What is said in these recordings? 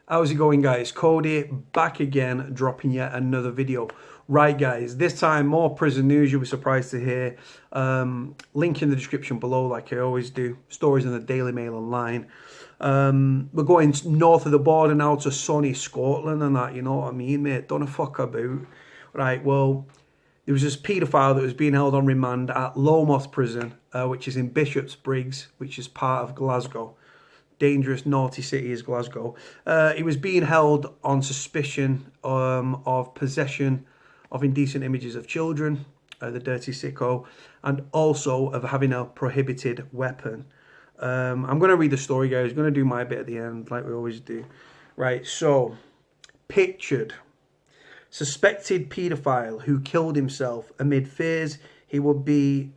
How's it going, guys? Cody back again, dropping yet another video. Right, guys, this time more prison news. You'll be surprised to hear. Link in the description below, like I always do. Stories in the Daily Mail online. We're going north of the border now to sunny Scotland and that, you know what I mean, mate? Don't a fuck about. Right, well, there was this paedophile that was being held on remand at Low prison, which is in Bishopsbriggs, which is part of Glasgow. Dangerous, naughty city is Glasgow. He was being held on suspicion of possession of indecent images of children, the dirty sicko, and also of having a prohibited weapon. I'm going to read the story, guys. I'm going to do my bit at the end, like we always do. Right, so, pictured. Suspected paedophile who killed himself amid fears he would be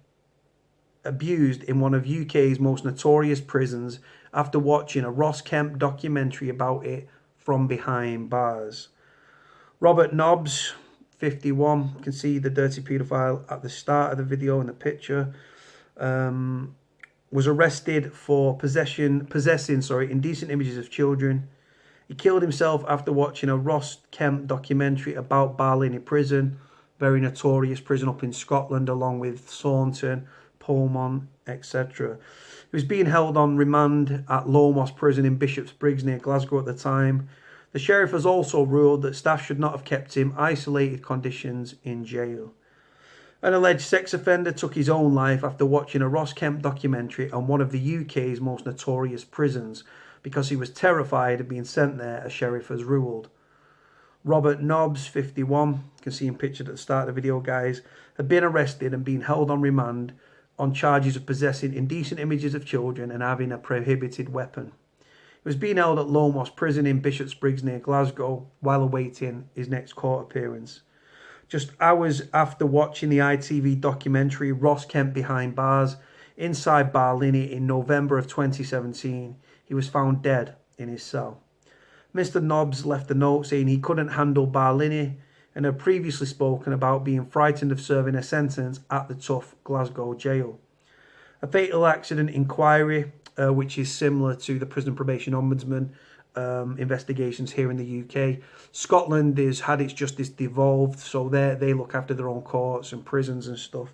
abused in one of UK's most notorious prisons after watching a Ross Kemp documentary about it from behind bars. Robert Nobbs, 51, you can see the dirty paedophile at the start of the video in the picture, was arrested for possessing indecent images of children. He killed himself after watching a Ross Kemp documentary about Barlinnie prison, very notorious prison up in Scotland, along with Saunton, Polmont, etc. He was being held on remand at Low prison in Bishopsbriggs near Glasgow at the time. The sheriff has also ruled that staff should not have kept him isolated conditions in jail. An alleged sex offender took his own life after watching a Ross Kemp documentary on one of the UK's most notorious prisons because he was terrified of being sent there, a sheriff has ruled. Robert Nobbs, 51, you can see him pictured at the start of the video, guys, had been arrested and been held on remand on charges of possessing indecent images of children and having a prohibited weapon. He was being held at Low prison in Bishopsbriggs near Glasgow while awaiting his next court appearance. Just hours after watching the ITV documentary Ross Kemp Behind Bars inside Barlinnie in November of 2017, he was found dead in his cell. Mr. Nobbs left a note saying he couldn't handle Barlinnie and had previously spoken about being frightened of serving a sentence at the tough Glasgow jail. A fatal accident inquiry, which is similar to the Prison Probation Ombudsman investigations here in the UK. Scotland has had its justice devolved, so they look after their own courts and prisons and stuff.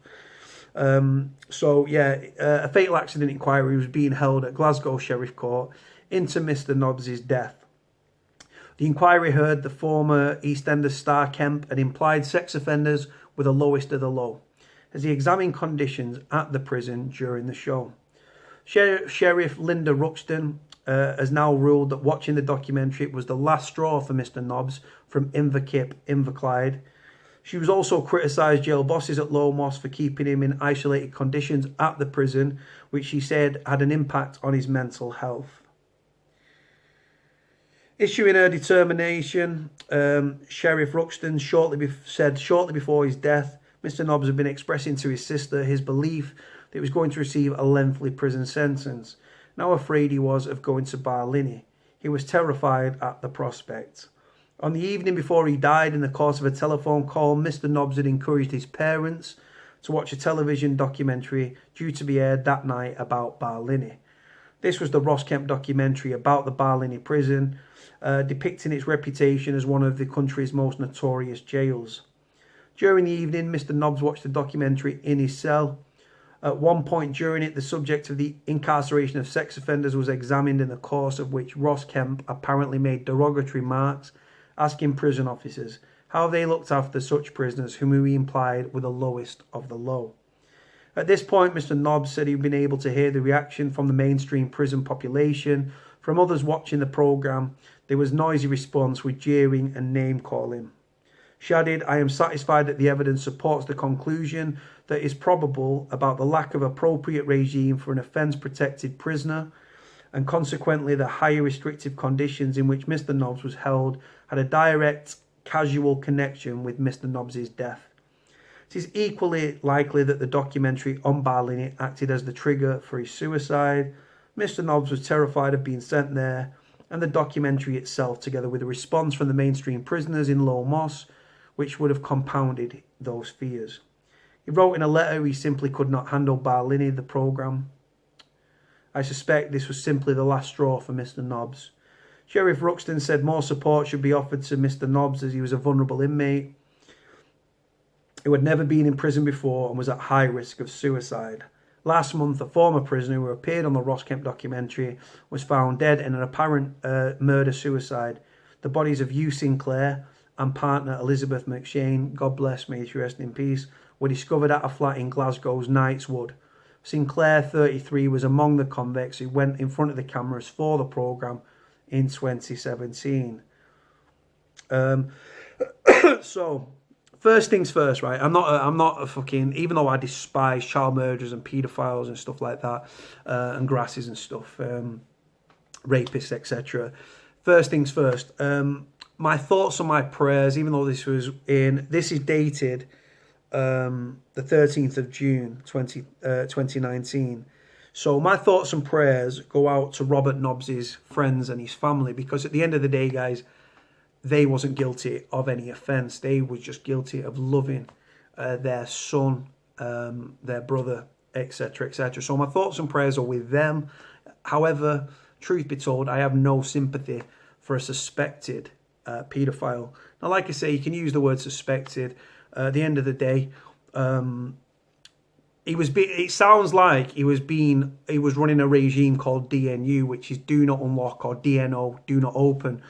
A fatal accident inquiry was being held at Glasgow Sheriff Court into Mr. Nobbs' death. The inquiry heard the former EastEnders star Kemp and implied sex offenders were the lowest of the low, as he examined conditions at the prison during the show. Sheriff Linda Ruxton has now ruled that watching the documentary was the last straw for Mr. Nobbs from Inverkip, Inverclyde. She was also criticised jail bosses at Low for keeping him in isolated conditions at the prison, which she said had an impact on his mental health. Issuing her determination, Sheriff Ruxton said shortly before his death, Mr. Nobbs had been expressing to his sister his belief that he was going to receive a lengthy prison sentence. How afraid he was of going to Barlinnie. He was terrified at the prospect. On the evening before he died, in the course of a telephone call, Mr. Nobbs had encouraged his parents to watch a television documentary due to be aired that night about Barlinnie. This was the Ross Kemp documentary about the Barlinnie prison, depicting its reputation as one of the country's most notorious jails. During the evening, Mr. Nobbs watched the documentary in his cell. At one point during it, the subject of the incarceration of sex offenders was examined, in the course of which Ross Kemp apparently made derogatory remarks, asking prison officers how they looked after such prisoners whom he implied were the lowest of the low. At this point, Mr. Nobbs said he'd been able to hear the reaction from the mainstream prison population. From others watching the programme, there was noisy response with jeering and name-calling. She added, "I am satisfied that the evidence supports the conclusion that is probable about the lack of appropriate regime for an offence-protected prisoner, and consequently the higher restrictive conditions in which Mr. Nobbs was held had a direct, causal connection with Mr. Nobbs' death. It is equally likely that the documentary on Barlinnie acted as the trigger for his suicide. Mr. Nobbs was terrified of being sent there, and the documentary itself, together with a response from the mainstream prisoners in Low which would have compounded those fears." He wrote in a letter he simply could not handle Barlinnie, the programme. I suspect this was simply the last straw for Mr. Nobbs. Sheriff Ruxton said more support should be offered to Mr. Nobbs as he was a vulnerable inmate who had never been in prison before and was at high risk of suicide. Last month, a former prisoner who appeared on the Ross Kemp documentary was found dead in an apparent murder-suicide. The bodies of Hugh Sinclair and partner Elizabeth McShane, God bless, may she rest in peace, were discovered at a flat in Glasgow's Knightswood. Sinclair, 33, was among the convicts who went in front of the cameras for the programme in 2017. So, first things first, right? I'm not a fucking, even though I despise child murderers and paedophiles and stuff like that, and grasses and stuff, rapists, etc. First things first. My thoughts and my prayers, even though this is dated the 13th of June 2019. So my thoughts and prayers go out to Robert Nobbs' friends and his family, because at the end of the day, guys, they wasn't guilty of any offence. They was just guilty of loving their son, their brother, etc., etc. So my thoughts and prayers are with them. However, truth be told, I have no sympathy for a suspected paedophile. Now, like I say, you can use the word suspected. At the end of the day, it sounds like he was running a regime called DNU, which is do not unlock, or DNO, do not open.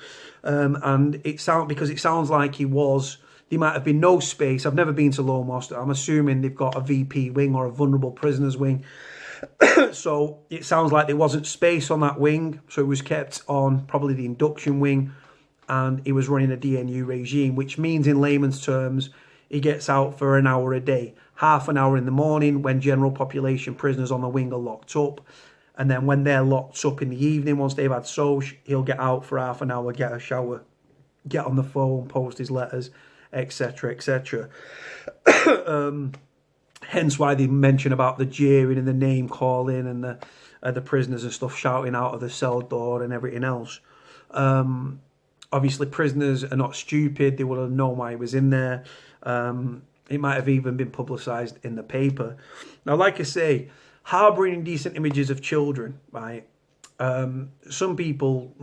And it sounds like there might have been no space. I've never been to Low. I'm assuming they've got a VP wing or a vulnerable prisoners wing. So it sounds like there wasn't space on that wing, so it was kept on probably the induction wing, and he was running a DNU regime, which means in layman's terms, he gets out for an hour a day, half an hour in the morning when general population prisoners on the wing are locked up. And then when they're locked up in the evening, once they've had soch, he'll get out for half an hour, get a shower, get on the phone, post his letters, etc., etc. Hence why they mention about the jeering and the name calling and the prisoners and stuff shouting out of the cell door and everything else. Obviously, prisoners are not stupid. They would have known why he was in there. It might have even been publicised in the paper. Now, like I say, harbouring indecent images of children, right? Some people,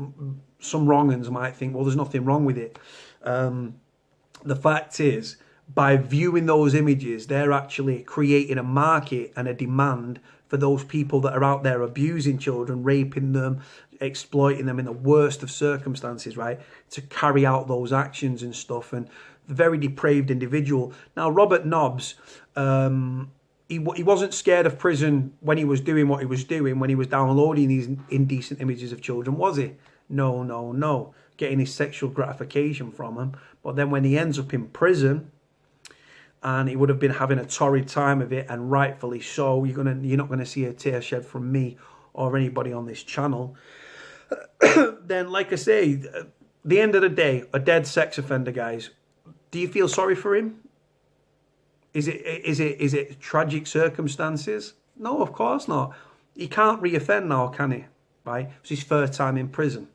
some wrong-uns might think, well, there's nothing wrong with it. The fact is, by viewing those images, they're actually creating a market and a demand for those people that are out there abusing children, raping them, exploiting them in the worst of circumstances, right, to carry out those actions and stuff. And very depraved individual. Now, Robert Nobbs, he wasn't scared of prison when he was doing what he was doing, when he was downloading these indecent images of children, was he? No. Getting his sexual gratification from them. But then when he ends up in prison, and he would have been having a torrid time of it, and rightfully so, you're not gonna see a tear shed from me or anybody on this channel. Then, like I say, at the end of the day, a dead sex offender, guys. Do you feel sorry for him? Is it tragic circumstances? No, of course not. He can't reoffend now, can he? Right? It was his first time in prison.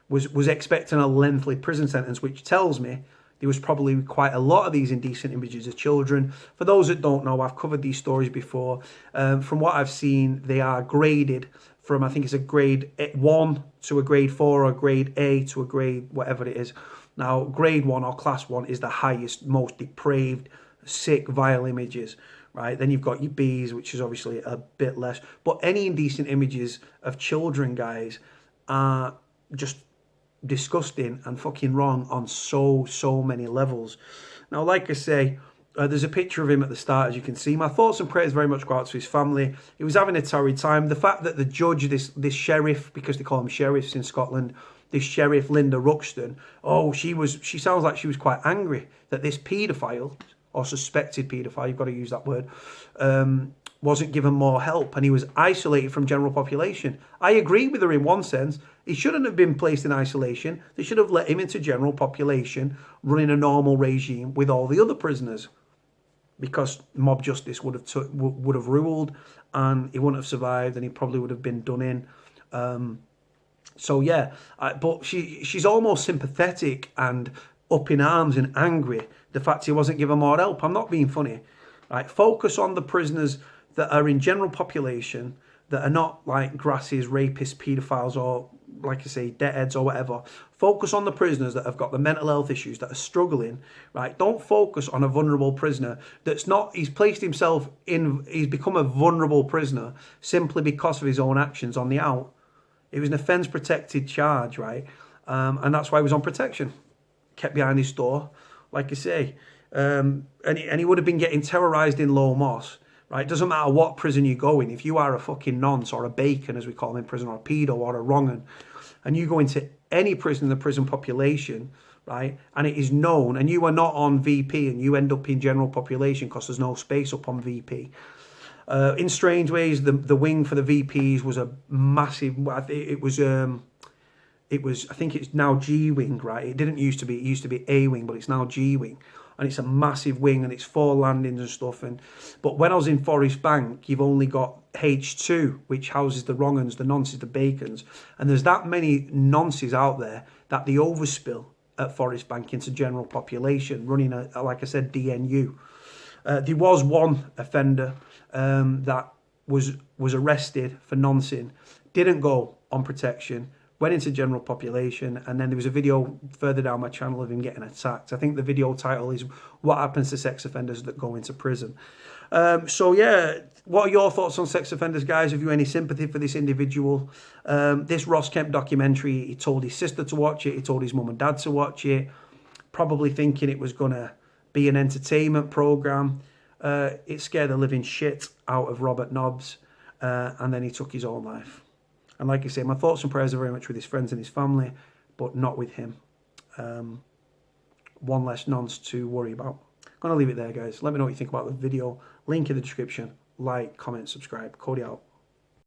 Was expecting a lengthy prison sentence, which tells me there was probably quite a lot of these indecent images of children. For those that don't know, I've covered these stories before. From what I've seen, they are graded from, I think it's a grade 1 to a grade 4, or a grade A to a grade whatever it is. Now, grade 1 or class 1 is the highest, most depraved, sick, vile images, right? Then you've got your Bs, which is obviously a bit less. But any indecent images of children, guys, are just disgusting and fucking wrong on so many levels. Now, like I say, there's a picture of him at the start, as you can see. My thoughts and prayers very much go out to his family. He was having a torrid time. The fact that the judge, this sheriff, because they call them sheriffs in Scotland, this sheriff, Linda Ruxton, she sounds like she was quite angry that this paedophile, or suspected paedophile, you've got to use that word, wasn't given more help, and he was isolated from general population. I agree with her in one sense. He shouldn't have been placed in isolation. They should have let him into general population, running a normal regime with all the other prisoners, because mob justice would have ruled, and he wouldn't have survived, and he probably would have been done in. So yeah, but she's almost sympathetic and up in arms and angry the fact he wasn't given more help. I'm not being funny. Right? Focus on the prisoners that are in general population, that are not like grasses, rapists, paedophiles, or like I say, deadheads or whatever. Focus on the prisoners that have got the mental health issues, that are struggling, right? Don't focus on a vulnerable prisoner that's not, he's placed himself in, he's become a vulnerable prisoner simply because of his own actions on the out. It was an offence protected charge, right? And that's why he was on protection. Kept behind his door, like I say. And he would have been getting terrorised in Low Moss, right? Doesn't matter what prison you go in. If you are a fucking nonce or a bacon, as we call them in prison, or a pedo or a wrong'un, and you go into any prison in the prison population, right, and it is known, and you are not on VP and you end up in general population because there's no space up on VP. In strange ways, the wing for the VPs was a massive. It was. I think it's now G wing, right? It didn't used to be. It used to be A wing, but it's now G wing, and it's a massive wing, and it's 4 landings and stuff. But when I was in Forest Bank, you've only got H2, which houses the wrong'uns, the nonces, the bacons, and there's that many nonces out there that they overspill at Forest Bank into general population, running like I said, DNU. There was one offender that was arrested for noncing, didn't go on protection, went into general population, and then there was a video further down my channel of him getting attacked. I think the video title is "What Happens to Sex Offenders That Go Into Prison." So yeah, what are your thoughts on sex offenders, guys? Have you any sympathy for this individual? This Ross Kemp documentary, he told his sister to watch it, he told his mum and dad to watch it, probably thinking it was going to be an entertainment program. It scared the living shit out of Robert Nobbs, and then he took his own life. And like I say, my thoughts and prayers are very much with his friends and his family, but not with him. One less nonce to worry about. I'm going to leave it there, guys. Let me know what you think about the video. Link in the description. Like, comment, subscribe. Cody out.